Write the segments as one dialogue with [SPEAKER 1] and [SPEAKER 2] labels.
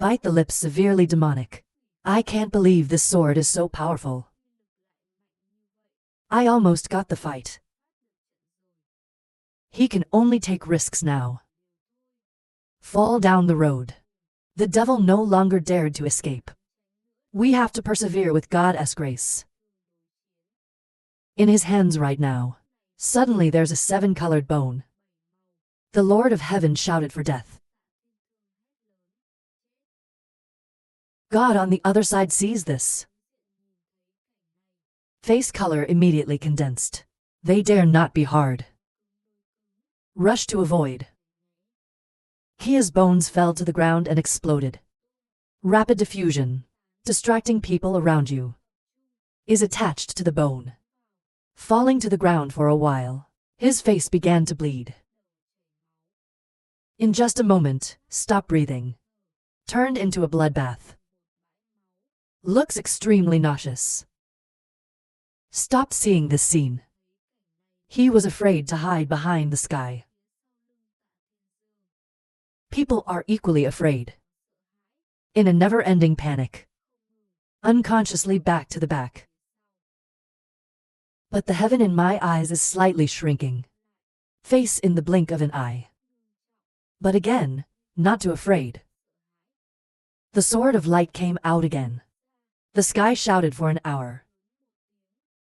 [SPEAKER 1] bite the lips severely demonic. I can't believe this sword is so powerful. I almost got the fight. He can only take risks now. Fall down the road. The devil no longer dared to escape. We have to persevere with God's grace. In his hands right now. Suddenly there's a 7-colored bone. The Lord of Heaven shouted for death. God on the other side sees this. Face color immediately condensed. They dare not be hard. Rush to avoid. Kia's bones fell to the ground and exploded. Rapid diffusion, distracting people around you, is attached to the bone. Falling to the ground for a while, his face began to bleed. In just a moment, stop breathing. Turned into a bloodbath. Looks extremely nauseous. Stopped seeing this scene. He was afraid to hide behind the sky. People are equally afraid. In a never-ending panic. Unconsciously back to the back. But the heaven in my eyes is slightly shrinking. Face in the blink of an eye. But again, not too afraid. The sword of light came out again. The sky shouted for an hour.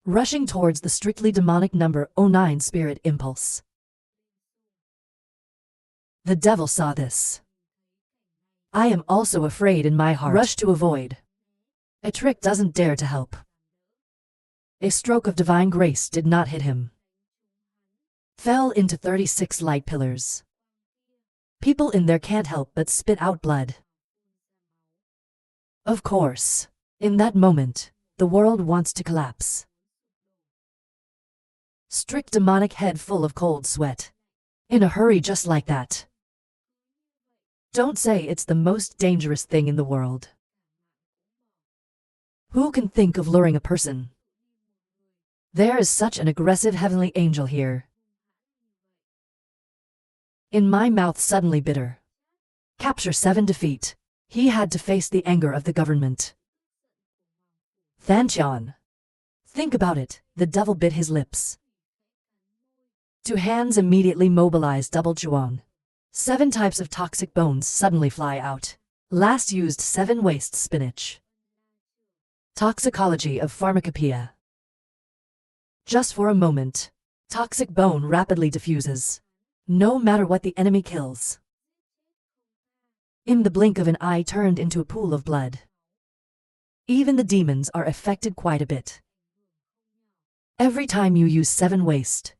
[SPEAKER 1] Rushing towards the strictly demonic number 09 spirit impulse. The devil saw this. I am also afraid in my heart. Rush to avoid. A trick doesn't dare to help. A stroke of divine grace did not hit him. Fell into 36 light pillars. People in there can't help but spit out blood. Of course, in that moment, the world wants to collapse. Strict demonic head full of cold sweat. In a hurry just like that. Don't say it's the most dangerous thing in the world. Who can think of luring a person? There is such an aggressive heavenly angel here. In my mouth suddenly bitter. Capture 7 defeat. He had to face the anger of the government. Thanchion. Think about it, the devil bit his lips. 2 hands immediately mobilized double chuang. 7 types of toxic bones suddenly fly out. Last used 7 waste spinach. Toxicology of pharmacopoeia. Just for a moment, toxic bone rapidly diffuses. No matter what the enemy kills. In the blink of an eye turned into a pool of blood. Even the demons are affected quite a bit. Every time you use 7 waste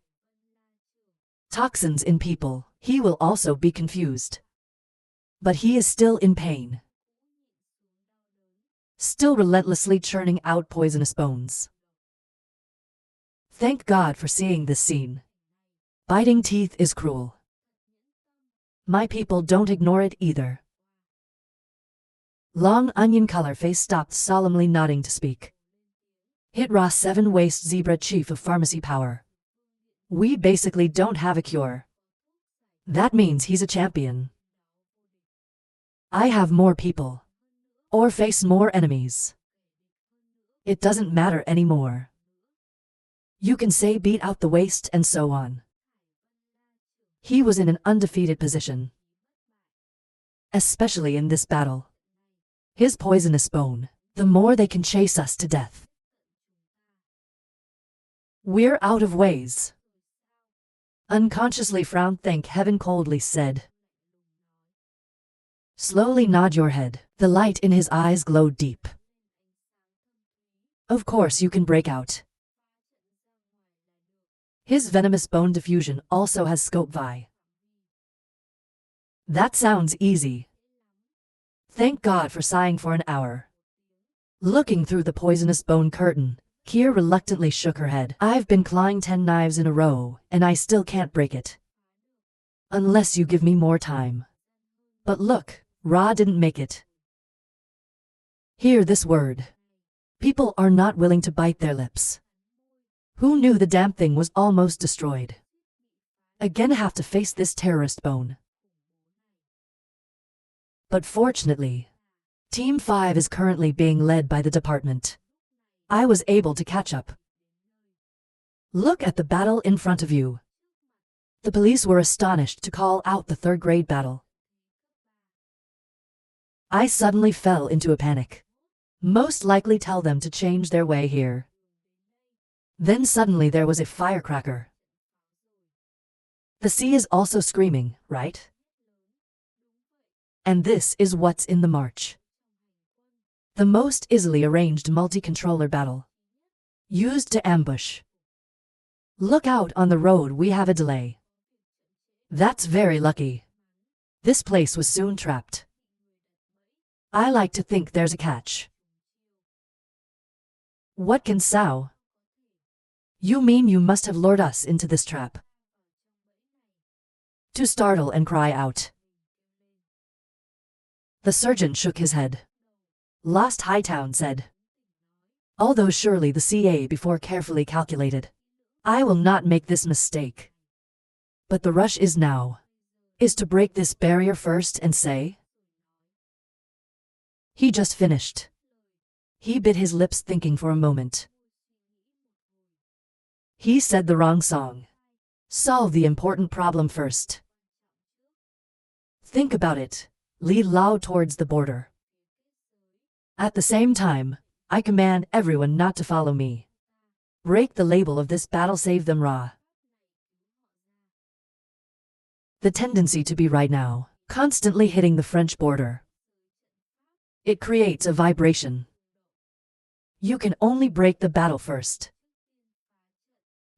[SPEAKER 1] toxins in people, he will also be confused. But he is still in pain. Still relentlessly churning out poisonous bones. Thank God for seeing this scene. Biting teeth is cruel. My people don't ignore it either. Long onion color face stopped solemnly nodding to speak. Hit raw 7 waste zebra chief of pharmacy power. We basically don't have a cure. That means he's a champion. I have more people. Or face more enemies. It doesn't matter anymore. You can say beat out the waste and so on. He was in an undefeated position. Especially in this battle. His poisonous bone, the more they can chase us to death. We're out of ways. Unconsciously frowned, thank heaven, coldly said. Slowly nod your head. The light in his eyes glowed deep. Of course you can break out. His venomous bone diffusion also has scope vi. That sounds easy. Thank God for sighing for an hour. Looking through the poisonous bone curtain, Kier reluctantly shook her head. I've been clawing 10 knives in a row, and I still can't break it. Unless you give me more time. But look, Ra didn't make it. Hear this word. People are not willing to bite their lips. Who knew the damn thing was almost destroyed? Again have to face this terrorist bone. But fortunately, Team 5 is currently being led by the department. I was able to catch up. Look at the battle in front of you. The police were astonished to call out the third-grade battle. I suddenly fell into a panic. Most likely tell them to change their way here. Then suddenly there was a firecracker. The sea is also screaming, right? And this is what's in the march. The most easily arranged multi-controller battle. Used to ambush. Look out on the road, we have a delay. That's very lucky. This place was soon trapped. I like to think there's a catch. What can sow? You mean you must have lured us into this trap? To startle and cry out. The surgeon shook his head. Lost Hightown said. Although surely the CA before carefully calculated. I will not make this mistake. But the rush is now. Is to break this barrier first and say. He just finished. He bit his lips thinking for a moment. He said the wrong song. Solve the important problem first. Think about it. Lead Lao towards the border. At the same time, I command everyone not to follow me. Break the label of this battle, save them raw. The tendency to be right now, constantly hitting the French border. It creates a vibration. You can only break the battle first.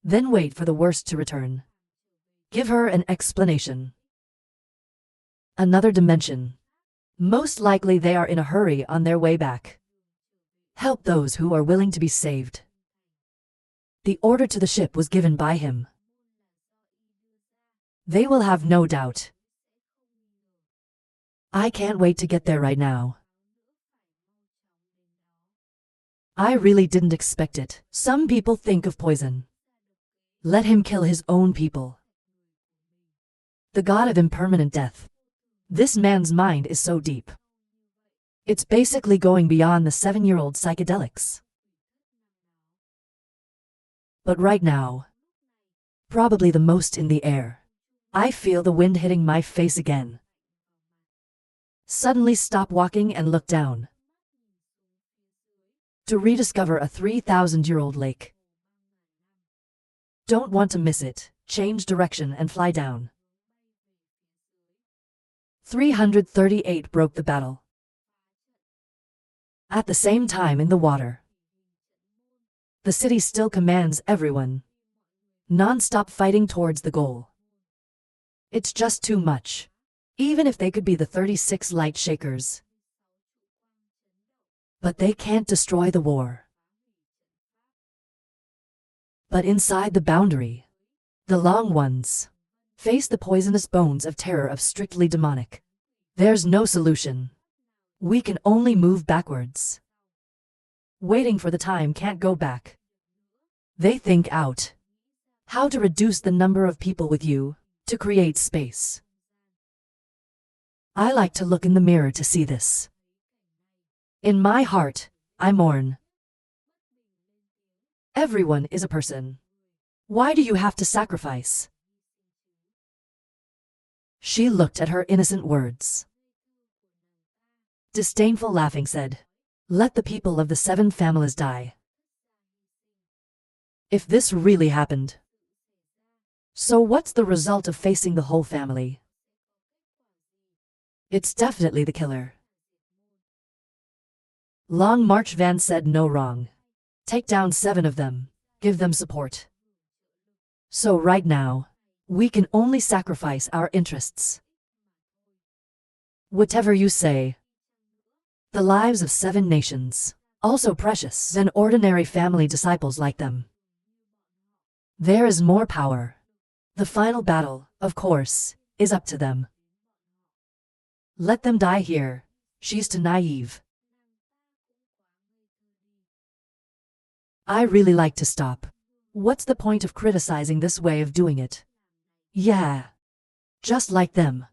[SPEAKER 1] Then wait for the worst to return. Give her an explanation. Another dimension. Most likely they are in a hurry on their way back. Help those who are willing to be saved. The order to the ship was given by him. They will have no doubt. I can't wait to get there right now. I really didn't expect it. Some people think of poison. Let him kill his own people. The god of impermanent death. This man's mind is so deep. It's basically going beyond the 7-year-old psychedelics. But right now, probably the most in the air, I feel the wind hitting my face again. Suddenly stop walking and look down. To rediscover a 3,000-year-old lake. Don't want to miss it. Change direction and fly down. 338 broke the battle. At the same time in the water. The city still commands everyone. Non-stop fighting towards the goal. It's just too much. Even if they could be the 36 light shakers. But they can't destroy the war. But inside the boundary, the long ones face the poisonous bones of terror of strictly demonic. There's no solution. We can only move backwards. Waiting for the time can't go back. They think out how to reduce the number of people with you, to create space. I like to look in the mirror to see this. In my heart, I mourn. Everyone is a person. Why do you have to sacrifice? She looked at her innocent words. Disdainful laughing said, let the people of the 7 families die. If this really happened. So what's the result of facing the whole family? It's definitely the killer. Long March Van said no wrong. Take down 7 of them. Give them support. So right now, we can only sacrifice our interests. Whatever you say. The lives of 7 nations, also precious than ordinary family disciples like them. There is more power. The final battle, of course, is up to them. Let them die here. She's too naive. I really like to stop. What's the point of criticizing this way of doing it? Yeah. Just like them.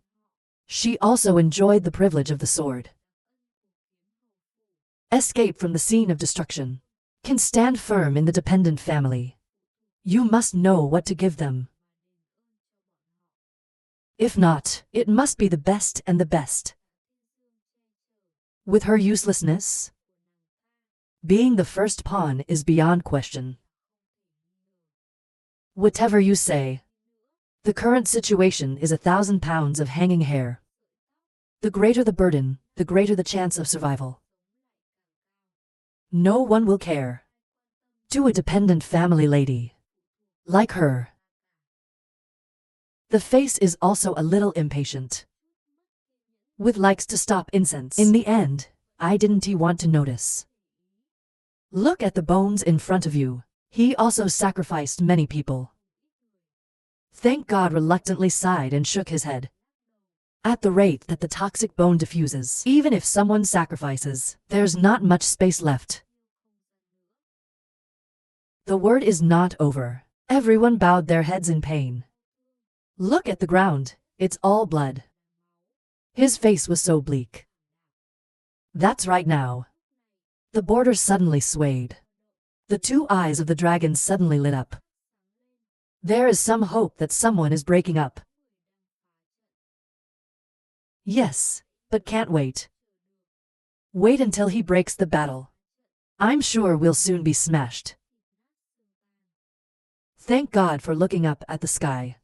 [SPEAKER 1] She also enjoyed the privilege of the sword. escape from the scene of destruction, can stand firm in the dependent family. You must know what to give them. If not, it must be the best and the best. With her uselessness, being the first pawn is beyond question. Whatever you say. The current situation is 1,000 pounds of hanging hair. The greater the burden, the greater the chance of survival. No one will care. To a dependent family lady like her, the face is also a little impatient, with likes to stop incense. In the end, I didn't want to notice. Look at the bones in front of you. He also sacrificed many people. Thank God reluctantly sighed and shook his head. At the rate that the toxic bone diffuses, even if someone sacrifices, there's not much space left. The word is not over. Everyone bowed their heads in pain. Look at the ground, it's all blood. His face was so bleak. That's right now. The border suddenly swayed. The two eyes of the dragon suddenly lit up. There is some hope that someone is breaking up. Yes, but can't wait. Wait until he breaks the battle. I'm sure we'll soon be smashed. Thank God for looking up at the sky.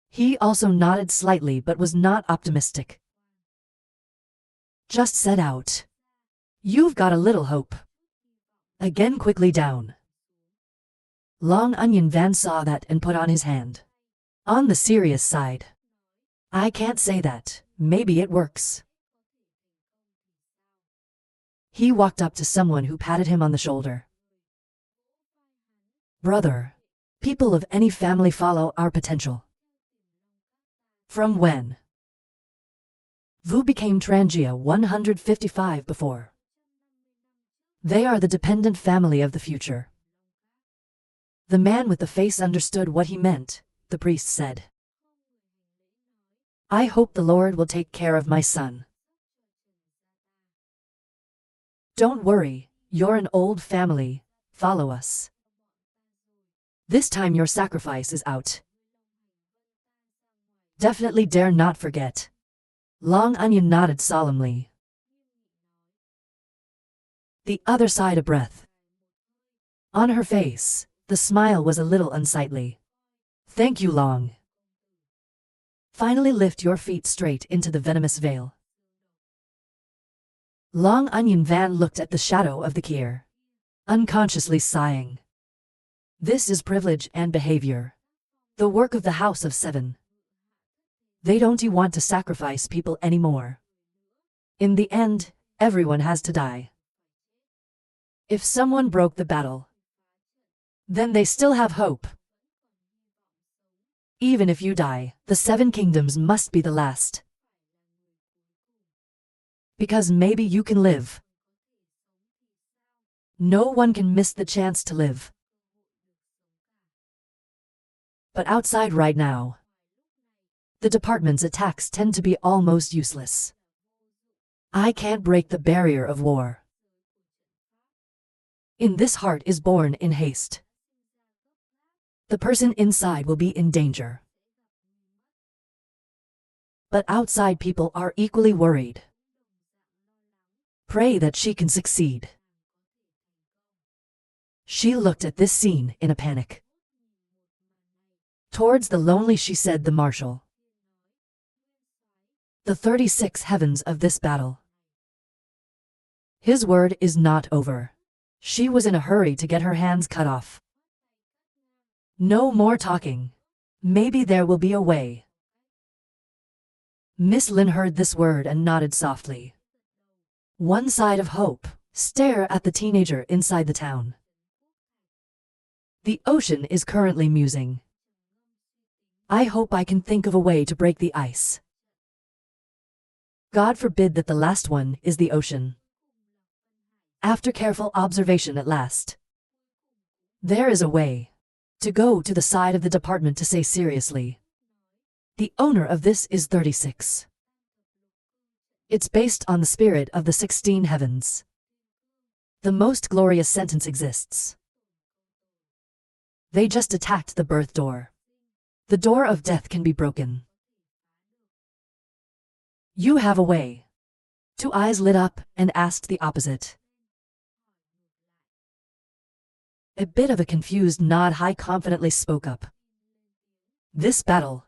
[SPEAKER 1] He also nodded slightly but was not optimistic. Just set out. You've got a little hope. Again quickly down. Long Onion Van saw that and put on his hand. On the serious side. I can't say that, maybe it works. He walked up to someone who patted him on the shoulder. Brother, people of any family follow our potential. From when? Vu became Trangia 155 before. They are the dependent family of the future. The man with the face understood what he meant, the priest said. I hope the Lord will take care of my son. Don't worry, you're an old family, follow us. This time your sacrifice is out. Definitely dare not forget. Long Onion nodded solemnly. The other sighed a breath. On her face, the smile was a little unsightly. Thank you, Long. Finally lift your feet straight into the venomous veil. Long Onion Van looked at the shadow of the Kier, unconsciously sighing. This is privilege and behavior. The work of the House of Seven. They don't want to sacrifice people anymore. In the end, everyone has to die. If someone broke the battle, then they still have hope. Even if you die, the Seven Kingdoms must be the last. Because maybe you can live. No one can miss the chance to live. But outside right now, the department's attacks tend to be almost useless. I can't break the barrier of war. In this heart is born in haste. The person inside will be in danger. But outside people are equally worried. Pray that she can succeed. She looked at this scene in a panic. Towards the lonely she said the marshal. The 36 heavens of this battle. His word is not over. She was in a hurry to get her hands cut off. No more talking. Maybe there will be a way. Miss Lin heard this word and nodded softly. One side of hope, stare at the teenager inside the town. The ocean is currently musing. I hope I can think of a way to break the ice. God forbid that the last one is the ocean. After careful observation at last, there is a way. To go to the side of the department to say seriously. The owner of this is 36. It's based on the spirit of the 16 heavens. The most glorious sentence exists. They just attacked the birth door. The door of death can be broken. You have a way. Two eyes lit up and asked the opposite. A bit of a confused nod. Hai confidently spoke up. This battle.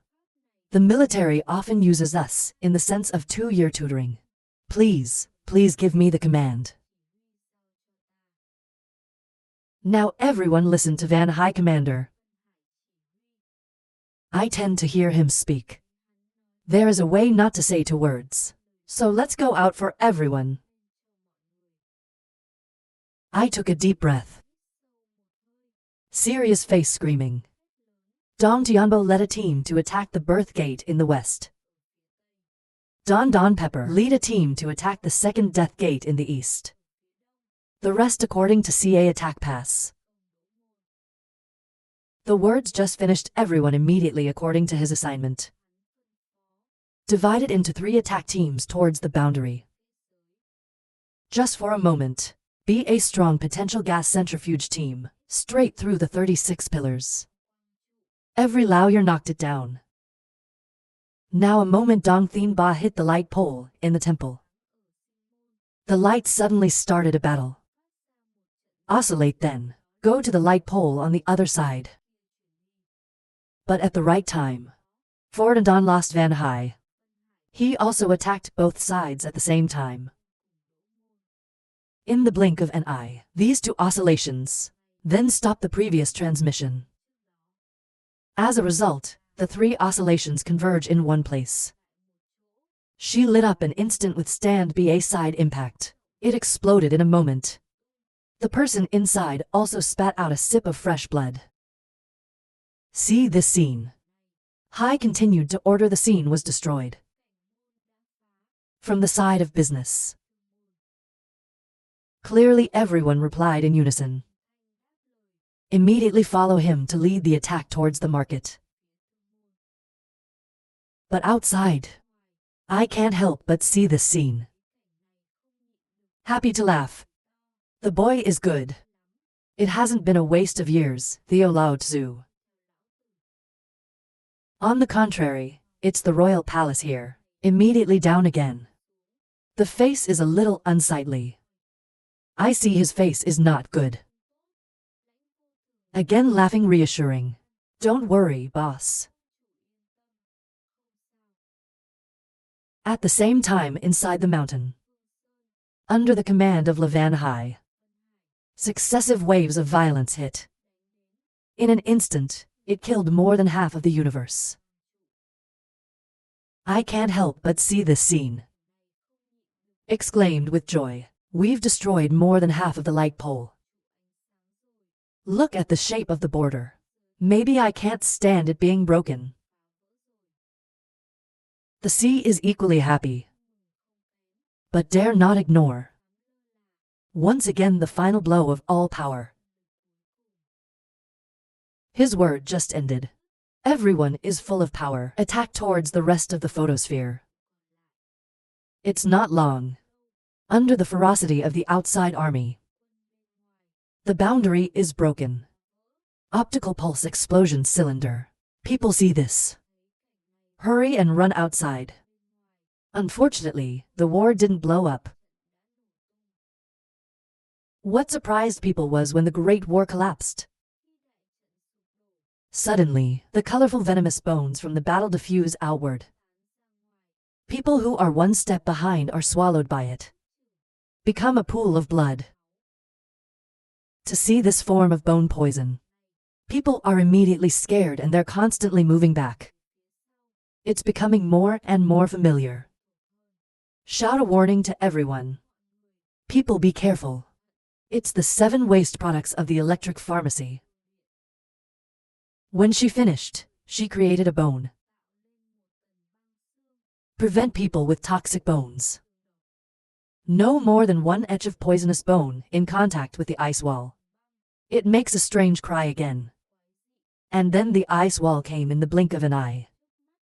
[SPEAKER 1] The military often uses us in the sense of 2-year tutoring. Please give me the command. Now everyone listen to Van High Commander. I tend to hear him speak. There is a way not to say 2 words. So let's go out for everyone. I took a deep breath. Serious face screaming. Dong Tianbo led a team to attack the birth gate in the west. Don Pepper lead a team to attack the second death gate in the east. The rest according to CA attack pass. The words just finished, everyone immediately according to his assignment. Divided into 3 attack teams towards the boundary. Just for a moment, be a strong potential gas centrifuge team, straight through the 36 pillars. Every lawyer knocked it down. Now a moment, Dong Thien Ba hit the light pole in the temple. The light suddenly started a battle. Oscillate then, go to the light pole on the other side. But at the right time, Fordadon lost Van High. He also attacked both sides at the same time. In the blink of an eye, these 2 oscillations then stopped the previous transmission. As a result, the 3 oscillations converge in one place. She lit up an instant withstand BA side impact. It exploded in a moment. The person inside also spat out a sip of fresh blood. See this scene. Hai continued to order. The scene was destroyed. From the side of business. Clearly everyone replied in unison. Immediately follow him to lead the attack towards the market. But outside, I can't help but see this scene. Happy to laugh. The boy is good. It hasn't been a waste of years, Theo Lao Tzu. On the contrary, it's the royal palace here. Immediately down again. The face is a little unsightly. I see his face is not good. Again laughing, reassuring. Don't worry, boss. At the same time, inside the mountain, under the command of Van High, successive waves of violence hit. In an instant, it killed more than half of the universe. I can't help but see this scene. Exclaimed with joy. We've destroyed more than half of the light pole. Look at the shape of the border. Maybe I can't stand it being broken. The sea is equally happy. But dare not ignore. Once again the final blow of all power. His word just ended. Everyone is full of power. Attack towards the rest of the photosphere. It's not long. Under the ferocity of the outside army. The boundary is broken. Optical pulse explosion cylinder. People see this. Hurry and run outside. Unfortunately, the war didn't blow up. What surprised people was when the Great War collapsed. Suddenly, the colorful venomous bones from the battle diffuse outward. People who are one step behind are swallowed by it. Become a pool of blood. To see this form of bone poison, people are immediately scared and they're constantly moving back. It's becoming more and more familiar. Shout a warning to everyone. People, be careful. It's the 7 waste products of the electric pharmacy. When she finished, she created a bone. Prevent people with toxic bones. No more than 1 etch of poisonous bone in contact with the ice wall. It makes a strange cry again. And then the ice wall came in the blink of an eye.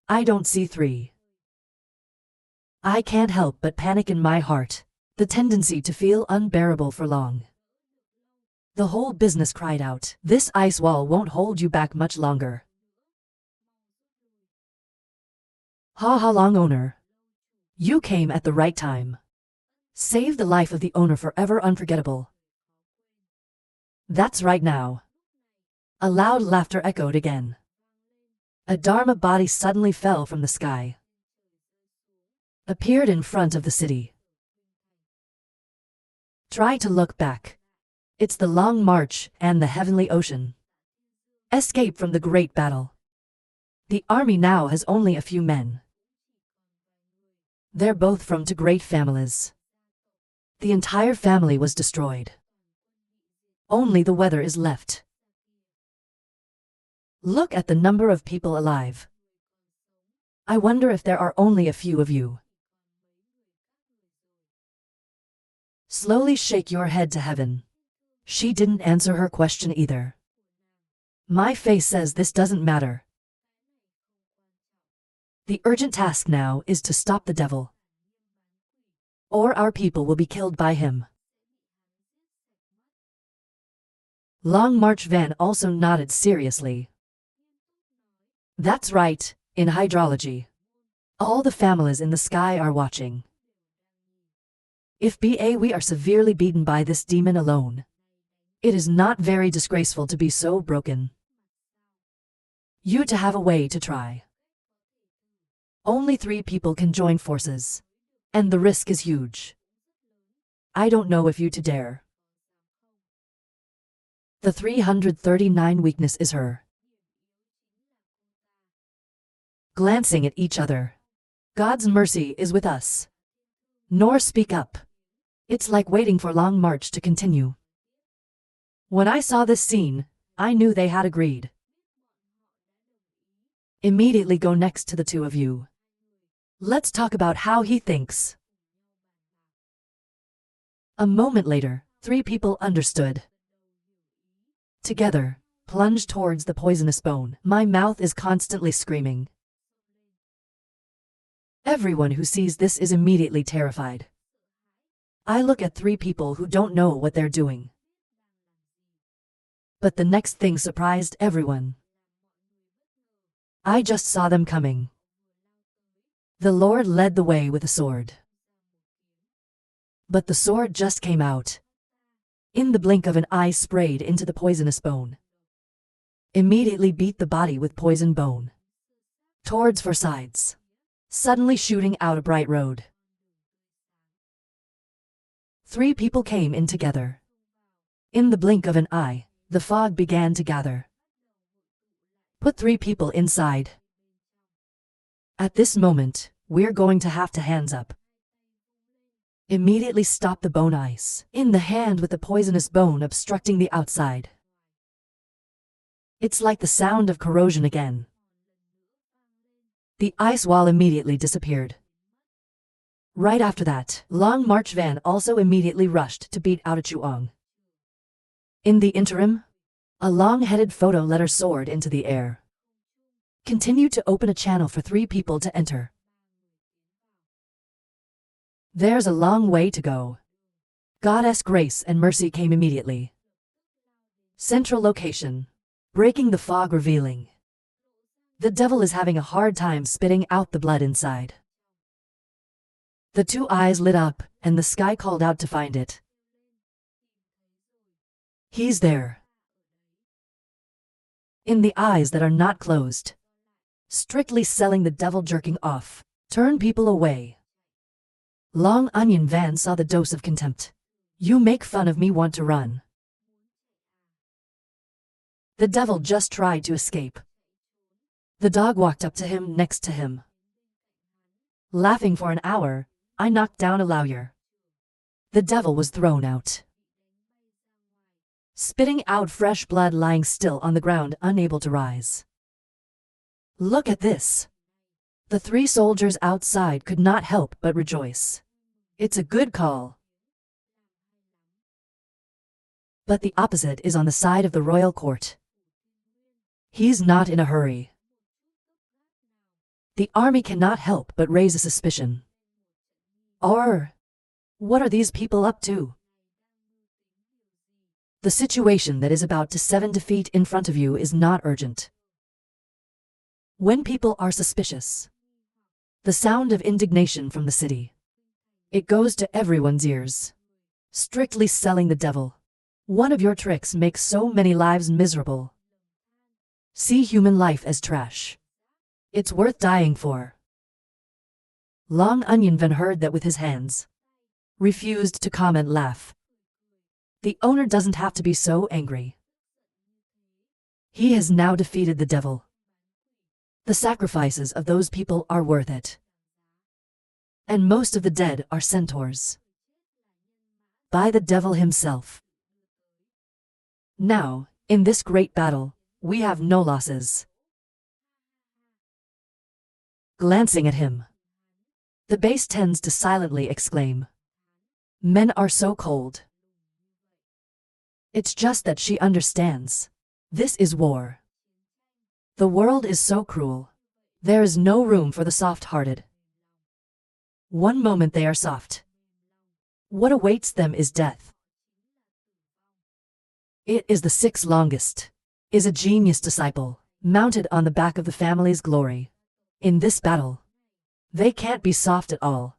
[SPEAKER 1] I don't see 3. I can't help but panic in my heart. The tendency to feel unbearable for long. The whole business cried out. This ice wall won't hold you back much longer. Ha ha, long owner. You came at the right time. Save the life of the owner forever unforgettable. That's right now. A loud laughter echoed again. A Dharma body suddenly fell from the sky. Appeared in front of the city. Try to look back. It's the long march and the heavenly ocean. Escape from the great battle. The army now has only a few men. They're both from two great families. The entire family was destroyed. Only the weather is left. Look at the number of people alive. I wonder if there are only a few of you. Slowly shake your head to heaven. She didn't answer her question either. My face says this doesn't matter. The urgent task now is to stop the devil. Or our people will be killed by him. Long March Van also nodded seriously. That's right, in hydrology. All the families in the sky are watching. If we are severely beaten by this demon alone, it is not very disgraceful to be so broken. You to have a way to try. Only 3 people can join forces, and the risk is huge. I don't know if you to dare. The 339 weakness is her. Glancing at each other. God's mercy is with us. Nor speak up. It's like waiting for Long March to continue. When I saw this scene, I knew they had agreed. Immediately go next to the 2 of you. Let's talk about how he thinks. A moment later, 3 people understood. Together, plunged towards the poisonous bone. My mouth is constantly screaming. Everyone who sees this is immediately terrified. I look at 3 people who don't know what they're doing. But the next thing surprised everyone. I just saw them coming. The Lord led the way with a sword. But the sword just came out. In the blink of an eye sprayed into the poisonous bone. Immediately beat the body with poison bone. Towards 4 sides. Suddenly shooting out a bright road. 3 people came in together. In the blink of an eye, the fog began to gather. Put 3 people inside. At this moment, we're going to have to hands up. Immediately stop the bone ice. In the hand with the poisonous bone obstructing the outside. It's like the sound of corrosion again. The ice wall immediately disappeared. Right after that, Long March Van also immediately rushed to beat out a Chuang. In the interim, a long-headed photo letter soared into the air. Continue to open a channel for 3 people to enter. There's a long way to go. Goddess grace and mercy came immediately. Central location. Breaking the fog revealing. The devil is having a hard time spitting out the blood inside. The 2 eyes lit up, and the sky called out to find it. He's there. In the eyes that are not closed. Strictly selling the devil jerking off. Turn people away. Long Onion Van saw the dose of contempt. You make fun of me, want to run. The devil just tried to escape. The dog walked up to him next to him. Laughing for an hour, I knocked down a lawyer. The devil was thrown out. Spitting out fresh blood lying still on the ground, unable to rise. Look at this. The 3 soldiers outside could not help but rejoice. It's a good call. But the opposite is on the side of the royal court. He's not in a hurry. The army cannot help but raise a suspicion. Or, what are these people up to? The situation that is about to 7 defeat in front of you is not urgent. When people are suspicious, the sound of indignation from the city, it goes to everyone's ears. Strictly selling the devil. One of your tricks makes so many lives miserable. See human life as trash. It's worth dying for. Long Onion Van heard that with his hands. Refused to comment. Laugh. The owner doesn't have to be so angry. He has now defeated the devil. The sacrifices of those people are worth it. And most of the dead are centaurs. By the devil himself. Now, in this great battle, we have no losses. Glancing at him, the base tends to silently exclaim. Men are so cold. It's just that she understands. This is war. The world is so cruel. There is no room for the soft-hearted. One moment they are soft. What awaits them is death. It is the sixth longest. Is a genius disciple, mounted on the back of the family's glory. In this battle, they can't be soft at all.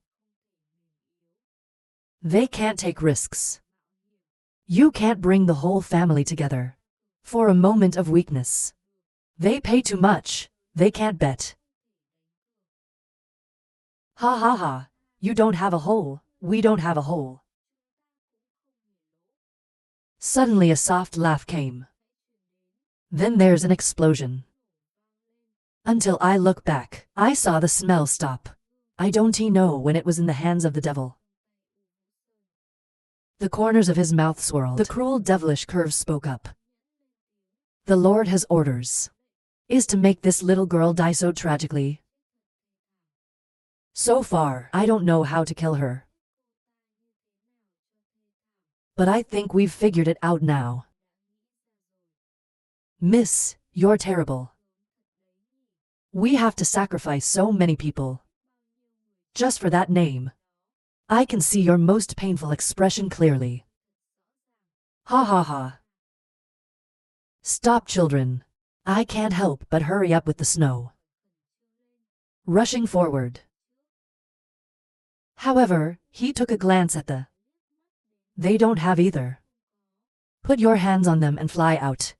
[SPEAKER 1] They can't take risks. You can't bring the whole family together for a moment of weakness. They pay too much, they can't bet. Ha ha ha, you don't have a hole, we don't have a hole. Suddenly a soft laugh came. Then there's an explosion. Until I look back, I saw the smell stop. I don't know when it was in the hands of the devil. The corners of his mouth swirled. The cruel devilish curve spoke up. The Lord has orders. Is to make this little girl die so tragically. So far, I don't know how to kill her. But I think we've figured it out now. Miss, you're terrible. We have to sacrifice so many people. Just for that name. I can see your most painful expression clearly. Ha ha ha. Stop, children. I can't help but hurry up with the snow. Rushing forward. However, he took a glance at the. They don't have either. Put your hands on them and fly out.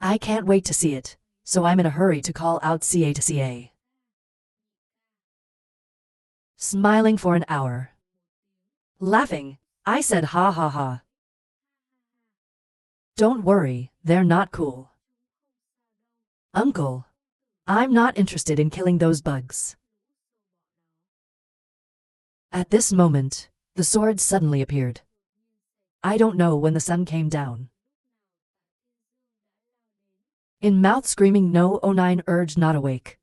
[SPEAKER 1] I can't wait to see it, so I'm in a hurry to call out CA to CA. Smiling for an hour. Laughing, I said ha ha ha. Don't worry, they're not cool. Uncle, I'm not interested in killing those bugs. At this moment, the sword suddenly appeared. I don't know when the sun came down. In mouth screaming no 09 urge not awake.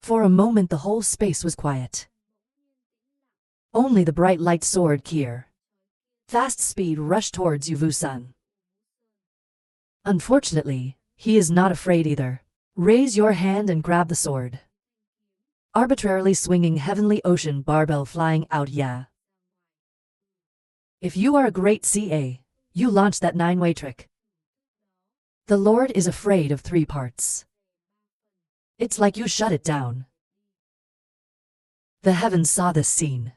[SPEAKER 1] For a moment the whole space was quiet. Only the bright light sword Kier. Fast speed rushed towards Yu Vu-sun. Unfortunately, he is not afraid either. Raise your hand and grab the sword. Arbitrarily swinging heavenly ocean barbell flying out. Yeah. If you are a great CA, you launch that 9-way trick. The Lord is afraid of 3 parts. It's like you shut it down. The heavens saw this scene.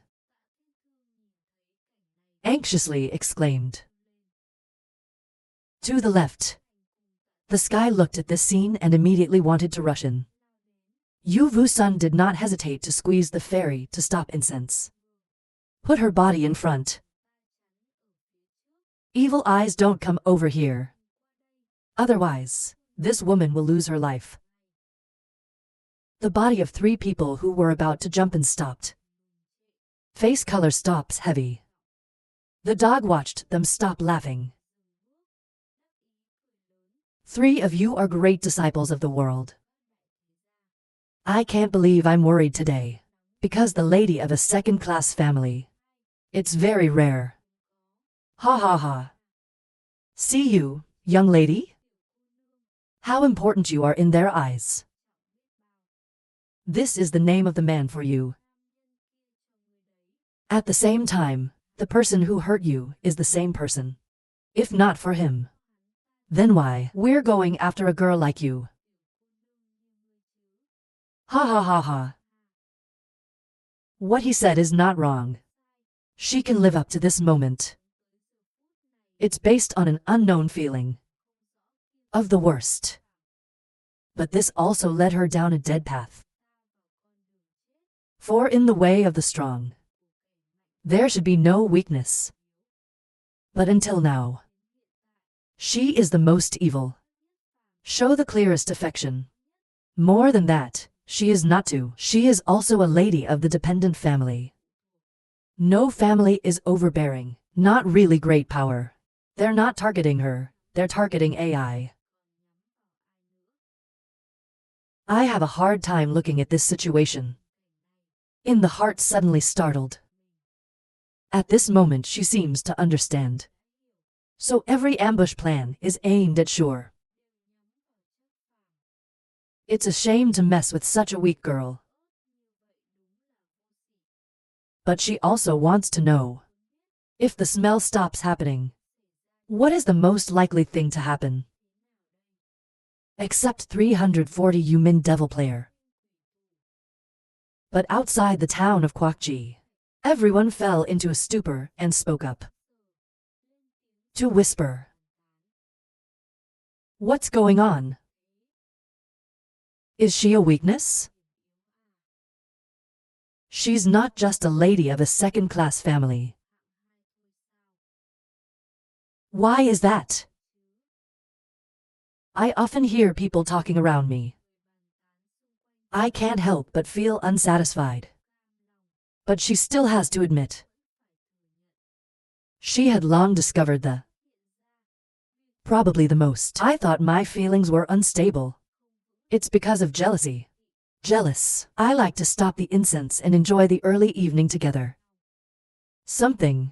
[SPEAKER 1] Anxiously exclaimed. To the left. The sky looked at this scene and immediately wanted to rush in. Yu Vu-sun did not hesitate to squeeze the fairy to stop incense. Put her body in front. Evil eyes, don't come over here. Otherwise, this woman will lose her life. The body of 3 people who were about to jump in stopped. Face color stops heavy. The dog watched them stop laughing. 3 of you are great disciples of the world. I can't believe I'm worried today. Because the lady of a second-class family. It's very rare. Ha ha ha. See you, young lady? How important you are in their eyes. This is the name of the man for you. At the same time, the person who hurt you is the same person. If not for him, then why we're going after a girl like you? Ha ha ha ha. What he said is not wrong. She can live up to this moment. It's based on an unknown feeling of the worst. But this also led her down a dead path. For in the way of the strong, there should be no weakness. But until now, she is the most evil. Show the clearest affection. More than that, she is not to. She is also a lady of the dependent family. No family is overbearing, not really great power. They're not targeting her, they're targeting AI. I have a hard time looking at this situation. In the heart suddenly startled. At this moment she seems to understand. So every ambush plan is aimed at Sure. It's a shame to mess with such a weak girl. But she also wants to know. If the smell stops happening, what is the most likely thing to happen? Except 340 human devil player. But outside the town of Kwakji, everyone fell into a stupor and spoke up. To whisper. What's going on? Is she a weakness? She's not just a lady of a second-class family. Why is that? I often hear people talking around me. I can't help but feel unsatisfied. But she still has to admit. She had long discovered probably the most. I thought my feelings were unstable. It's because of jealousy. Jealous. I like to stop the incense and enjoy the early evening together.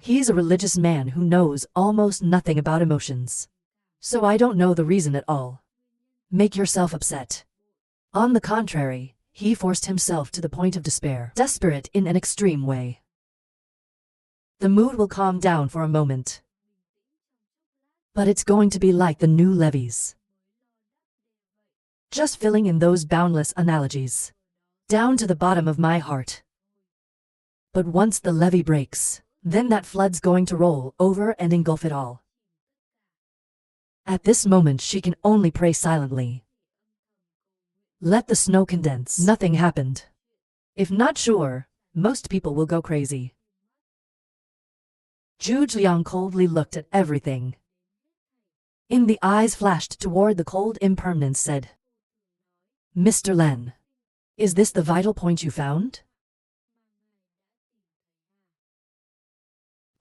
[SPEAKER 1] He's a religious man who knows almost nothing about emotions. So I don't know the reason at all. Make yourself upset. On the contrary, he forced himself to the point of despair, desperate in an extreme way. The mood will calm down for a moment. But it's going to be like the new levees. Just filling in those boundless analogies. Down to the bottom of my heart. But once the levee breaks, then that flood's going to roll over and engulf it all. At this moment she can only pray silently. Let the snow condense. Nothing happened. If not Sure, most people will go crazy. Zhu Jiang coldly looked at everything. In the eyes flashed toward the cold impermanence said, Mr. Len, is this the vital point you found?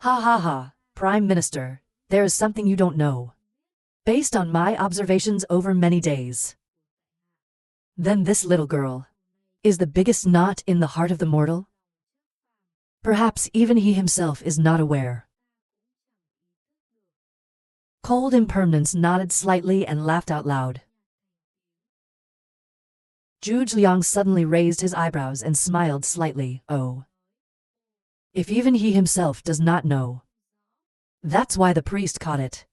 [SPEAKER 1] Ha ha ha, Prime Minister, there is something you don't know. Based on my observations over many days. Then this little girl is the biggest knot in the heart of the mortal? Perhaps even he himself is not aware. Cold impermanence nodded slightly and laughed out loud. Zhu Jiang suddenly raised his eyebrows and smiled slightly. Oh. If even he himself does not know. That's why the priest caught it.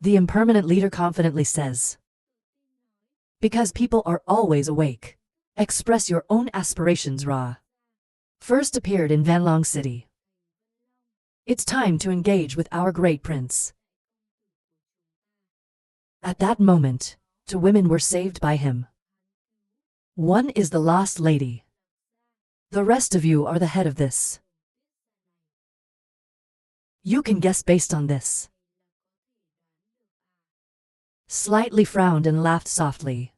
[SPEAKER 1] The impermanent leader confidently says. Because people are always awake. Express your own aspirations, Ra. First appeared in Vanlong City. It's time to engage with our great prince. At that moment, 2 women were saved by him. One is the lost lady. The rest of you are the head of this. You can guess based on this. Slightly frowned and laughed softly.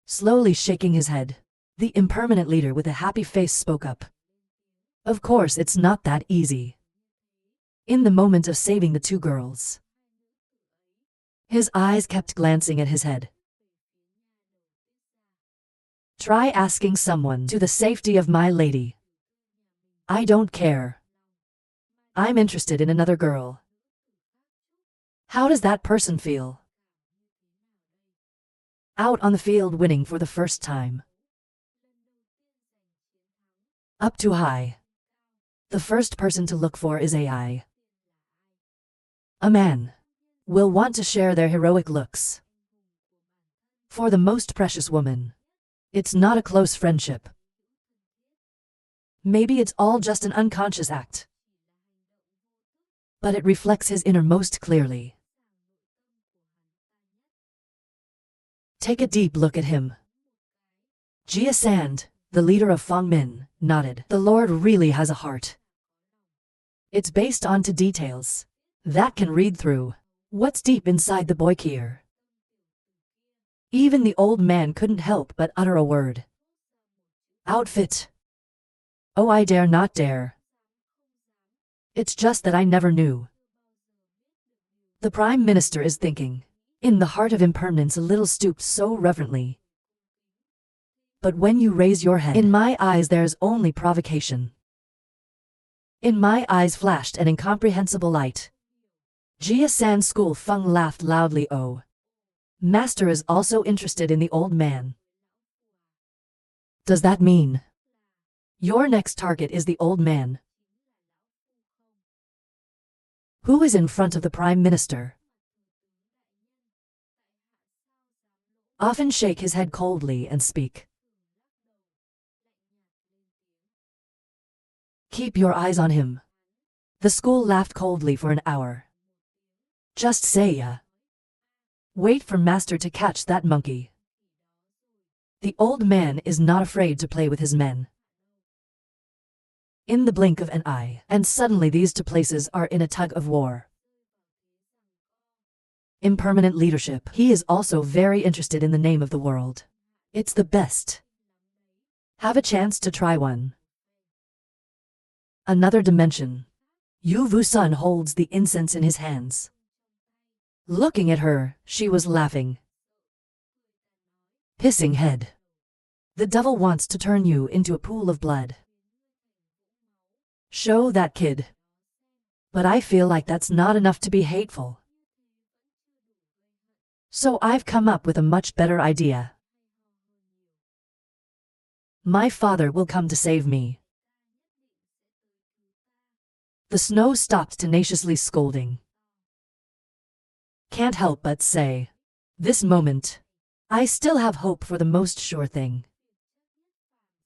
[SPEAKER 1] Slowly shaking his head, the impermanent leader with a happy face spoke up. Of course it's not that easy. In the moment of saving the 2 girls, his eyes kept glancing at his head. Try asking someone to the safety of my lady. I don't care. I'm interested in another girl. How does that person feel? Out on the field winning for the first time. Up too high. The first person to look for is AI. A man will want to share their heroic looks. For the most precious woman, it's not a close friendship. Maybe it's all just an unconscious act, but it reflects his inner most clearly. Take a deep look at him. Jia Sand, the leader of Fang Min, nodded. The Lord really has a heart. It's based onto details that can read through what's deep inside the boy Kier. Even the old man couldn't help but utter a word. Outfit. Oh, I dare not dare. It's just that I never knew. The Prime Minister is thinking. In the heart of impermanence, a little stooped so reverently. But when you raise your head, in my eyes there's only provocation. In my eyes flashed an incomprehensible light. Jia San's school Feng laughed loudly. Oh. Master is also interested in the old man. Does that mean your next target is the old man? Who is in front of the Prime Minister? Often shake his head coldly and speak. Keep your eyes on him. The school laughed coldly for an hour. Just say wait for Master to catch that monkey. The old man is not afraid to play with his men. In the blink of an eye, and suddenly these two places are in a tug of war. Impermanent leadership. He is also very interested in the name of the world. It's the best. Have a chance to try one. Another dimension. Yu Vu-sun holds the incense in his hands. Looking at her, she was laughing. Pissing head. The devil wants to turn you into a pool of blood. Show that kid. But I feel like that's not enough to be hateful. So I've come up with a much better idea. My father will come to save me. The snow stopped tenaciously scolding. Can't help but say, this moment, I still have hope for the most sure thing.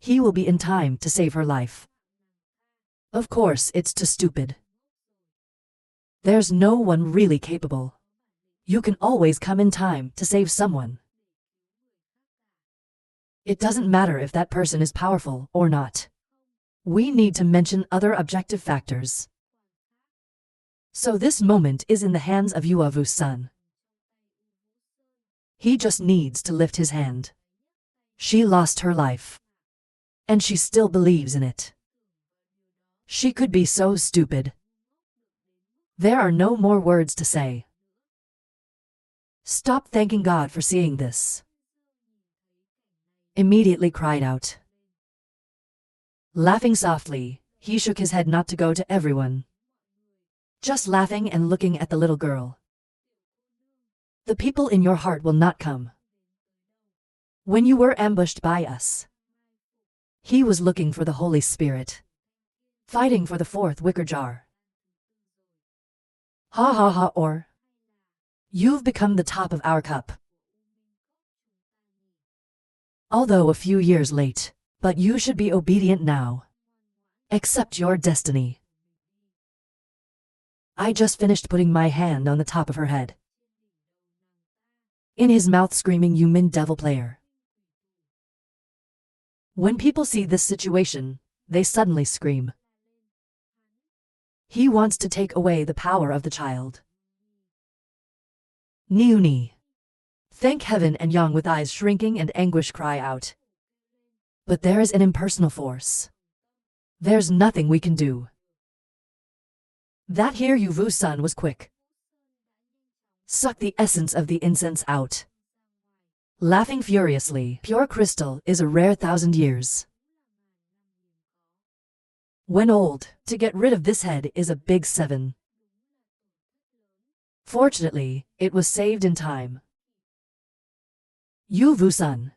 [SPEAKER 1] He will be in time to save her life. Of course, it's too stupid. There's no one really capable. You can always come in time to save someone. It doesn't matter if that person is powerful or not. We need to mention other objective factors. So this moment is in the hands of Yu Vu-sun. He just needs to lift his hand. She lost her life. And she still believes in it. She could be so stupid. There are no more words to say. Stop thanking God for seeing this. Immediately cried out. Laughing softly, he shook his head not to go to everyone. Just laughing and looking at the little girl. The people in your heart will not come. When you were ambushed by us, he was looking for the Holy Spirit. Fighting for the fourth wicker jar. Ha ha ha, or you've become the top of our cup. Although a few years late, but you should be obedient now. Accept your destiny. I just finished putting my hand on the top of her head. In his mouth screaming, "You min devil player." When people see this situation, they suddenly scream. He wants to take away the power of the child. Niuni. Thank heaven, and Yang with eyes shrinking and anguish cry out. But there is an impersonal force. There's nothing we can do. That here Yu Vu-sun was quick. Suck the essence of the incense out. Laughing furiously, pure crystal is a rare 1,000 years. When old, to get rid of this head is a big 7. Fortunately, it was saved in time. Yu Vu-sun.